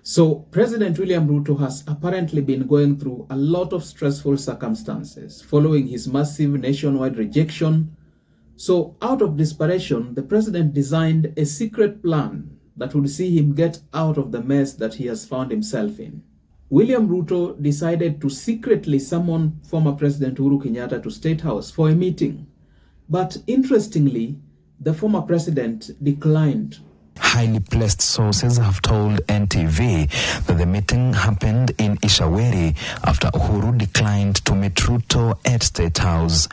So President William Ruto has apparently been going through a lot of stressful circumstances following his massive nationwide rejection. So out of desperation, the president designed a secret plan that would see him get out of the mess that he has found himself in. William Ruto decided to secretly summon former President Uhuru Kenyatta to State House for a meeting. But interestingly, the former president declined. Highly placed sources have told NTV that the meeting happened in Ishaweri after Uhuru declined to meet Ruto at State House.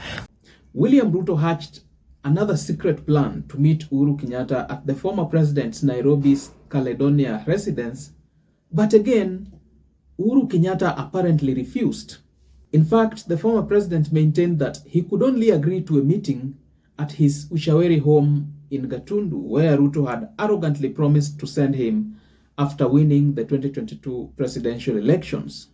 William Ruto hatched another secret plan to meet Uhuru Kenyatta at the former president's Nairobi's Caledonia residence, but again, Uhuru Kenyatta apparently refused. In fact, the former president maintained that he could only agree to a meeting at his Ishaweri home in Gatundu, where Ruto had arrogantly promised to send him after winning the 2022 presidential elections.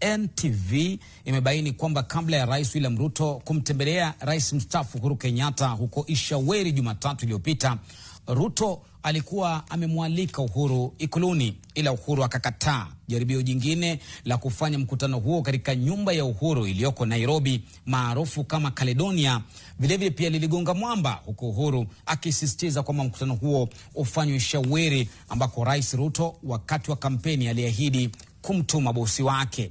NTV imebaini kwamba kabla ya Rais William Ruto kumtembelea Rais mstaafu Uhuru Kenyatta huko Ishaweri Jumatatu iliyopita, Ruto alikuwa amemwalika Uhuru Ikuluni, ila Uhuru akakataa. Jaribio jingine la kufanya mkutano huo katika nyumba ya Uhuru iliyoko Nairobi maarufu kama Caledonia vilevile pia liligonga mwamba, huko Uhuru akisisitiza kwamba mkutano huo ufanywe Ishaweri, ambako Rais Ruto wakati wa kampeni aliahidi kumtuma bosi wake.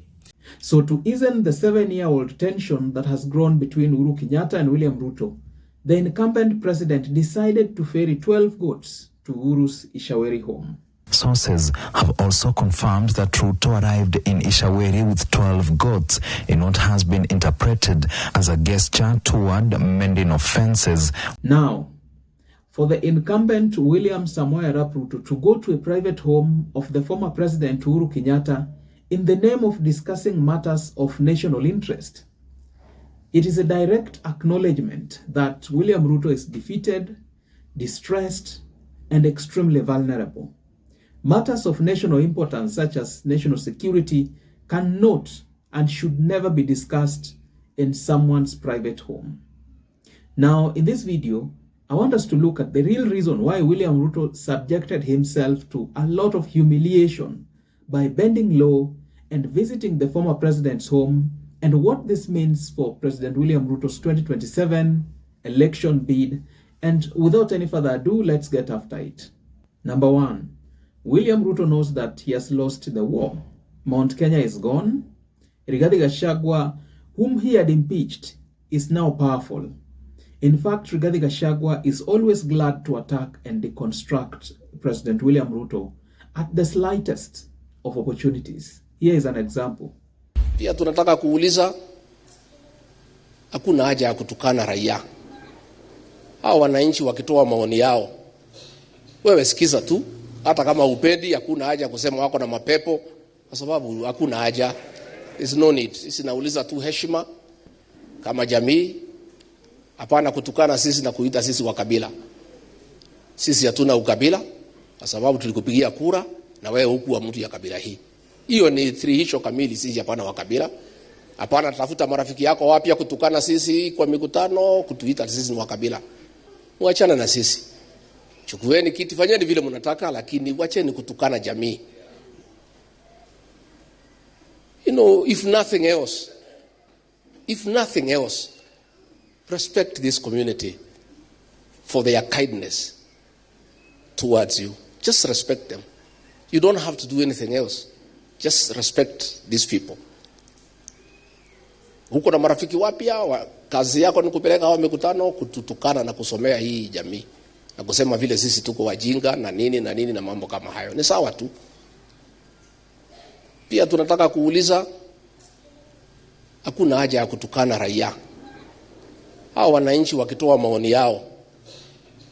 So to ease the 7-year-old tension that has grown between Uhuru Kenyatta and William Ruto, the incumbent president decided to ferry 12 goats to Uhuru's Ishaweri home. Sources have also confirmed that Ruto arrived in Ishaweri with 12 goats in what has been interpreted as a gesture toward mending offenses. Now, for the incumbent William Samoei Arap Ruto to go to a private home of the former president Uhuru Kenyatta in the name of discussing matters of national interest, it is a direct acknowledgement that William Ruto is defeated, distressed, and extremely vulnerable. Matters of national importance such as national security cannot and should never be discussed in someone's private home. Now, in this video, I want us to look at the real reason why William Ruto subjected himself to a lot of humiliation by bending low and visiting the former president's home, and what this means for President William Ruto's 2027 election bid. And without any further ado, let's get after it. Number 1, William Ruto knows that he has lost the war. Mount Kenya is gone. Rigathi Gachagua, whom he had impeached, is now powerful. In fact, Rigathi Gachagua is always glad to attack and deconstruct President William Ruto at the slightest of opportunities. Here is an example. Pia tunataka kuuliza, hakuna haja ya kutukana raia. Hao wananchi wakitoa maoni yao, wewe sikiza tu, hata kama upendi, hakuna haja kusema wako na mapepo, kwa sababu hakuna haja. There's no need. Sisi nauliza tu heshima kama jamii, hapana kutukana sisi na kuita sisi wa kabila. Sisi hatuna ukabila, kwa sababu tulikupigia kura na wewe hukuwa mtu ya kabila hii. Hiyo ni thihirisho kamili, sisi hapana wa kabila. Hapana tafuta marafiki yako wapya kutukana sisi kwa mikutano, kutuita sisi ni wa kabila. Muachana na sisi. Chukueni kiti, fanyeni vile mnataka, lakini wacheni kutukana jamii. You know, if nothing else, respect this community for their kindness towards you. Just respect them. You don't have to do anything else. Just respect these people. Huko na marafiki wapya, kazi yako ni kupeleka hao mikutano, kututukana na kusomea hii jamii, na kusema vile sisi tuko wajinga na nini na mambo kama hayo. Ni sawa tu. Pia tunataka kuuliza, hakuna haja ya kutukana raia. Hao wananchi wakitoa maoni yao,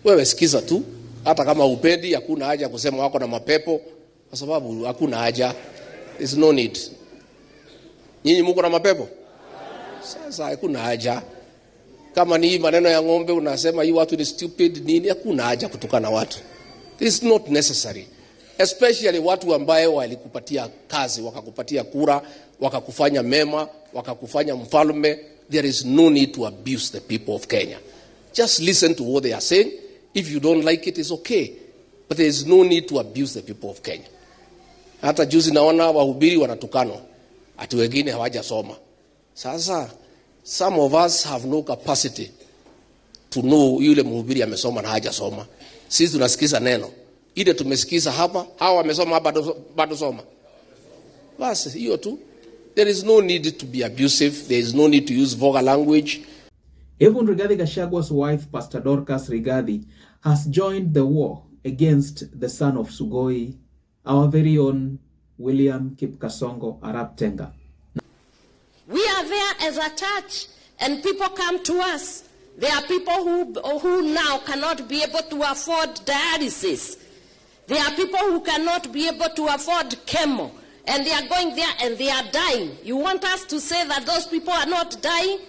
wewe sikiza tu, hata kama upendi, hakuna haja kusema wako na mapepo, kwa sababu hakuna haja. There's no need. Nyinyi mko na mapepo? Sasa hakuna haja. Kama ni maneno ya ng'ombe unasema hii watu ni stupid nini, hakuna haja kutukana watu. It's not necessary. Especially watu ambaye walikupatia kazi, wakakupatia kura, wakakufanya mema, wakakufanya mfalme. There is no need to abuse the people of Kenya. Just listen to what they are saying. If you don't like it, it's okay. But there is no need to abuse the people of Kenya. Hata juzi naona wahubiri wanatukanwa ati wengine hawajasoma. Sasa some of us have no capacity to know yule mhubiri amesoma na hajasoma. Sisi tunasikiza neno ile tumesikiza hapa, hawa wamesoma hapa bado soma. Basi hiyo tu. There is no need to be abusive. There is no need to use vulgar language. Even Rigathi Gachagwa's wife, Pastor Dorcas Rigathi, has joined the war against the son of Sugoi, our very own William Kipkasongo Arap Tenga. We are there as a church, and people come to us. There are people who now cannot be able to afford dialysis. There are people who cannot be able to afford chemo, and they are going there and they are dying. You want us to say that those people are not dying?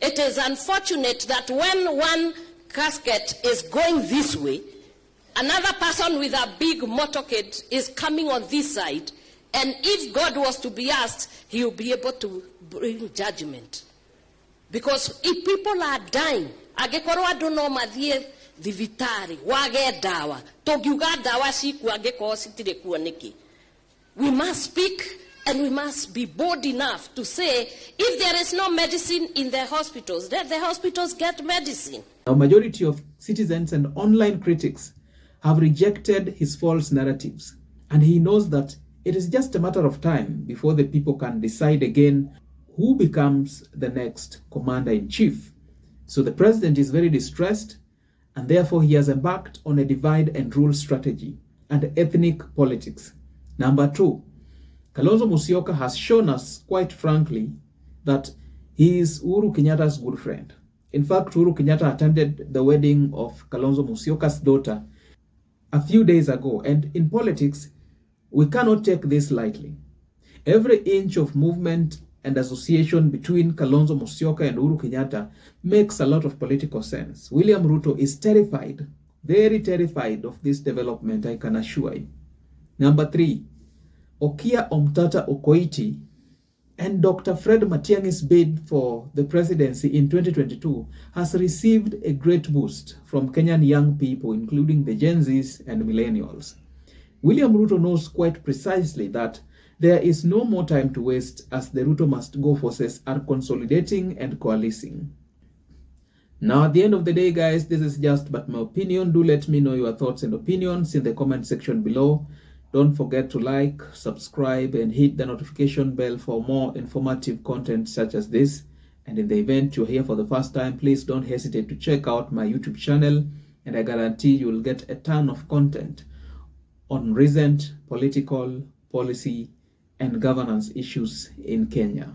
It is unfortunate that when one casket is going this way, another person with a big motorcade is coming on this side, and if God was to be asked, he will be able to bring judgment. Because if people are dying, agekoro adu no mathie thivitari wage dawa togiuga dawa siku agekoro sitire kuoneki. We must speak, and we must be bold enough to say, if there is no medicine in the hospitals, let the hospitals get medicine. A majority of citizens and online critics have rejected his false narratives, and he knows that it is just a matter of time before the people can decide again who becomes the next commander-in-chief. So the president is very distressed, and therefore he has embarked on a divide and rule strategy and ethnic politics. Number 2, Kalonzo Musyoka has shown us, quite frankly, that he is Uhuru Kenyatta's good friend. In fact, Uhuru Kenyatta attended the wedding of Kalonzo Musyoka's daughter a few days ago, and in politics, we cannot take this lightly. Every inch of movement and association between Kalonzo Musyoka and Uhuru Kenyatta makes a lot of political sense. William Ruto is terrified, very terrified of this development, I can assure you. Number 3, Okia Omtata Okoiti and Dr. Fred Matiang'i's bid for the presidency in 2022 has received a great boost from Kenyan young people, including the Gen Zs and millennials. William Ruto knows quite precisely that there is no more time to waste, as the Ruto must go forces are consolidating and coalescing. Now, at the end of the day, guys, this is just but my opinion. Do let me know your thoughts and opinions in the comment section below. Don't forget to like, subscribe, and hit the notification bell for more informative content such as this. And in the event you're here for the first time, please don't hesitate to check out my YouTube channel, and I guarantee you'll get a ton of content on recent political, policy, and governance issues in Kenya.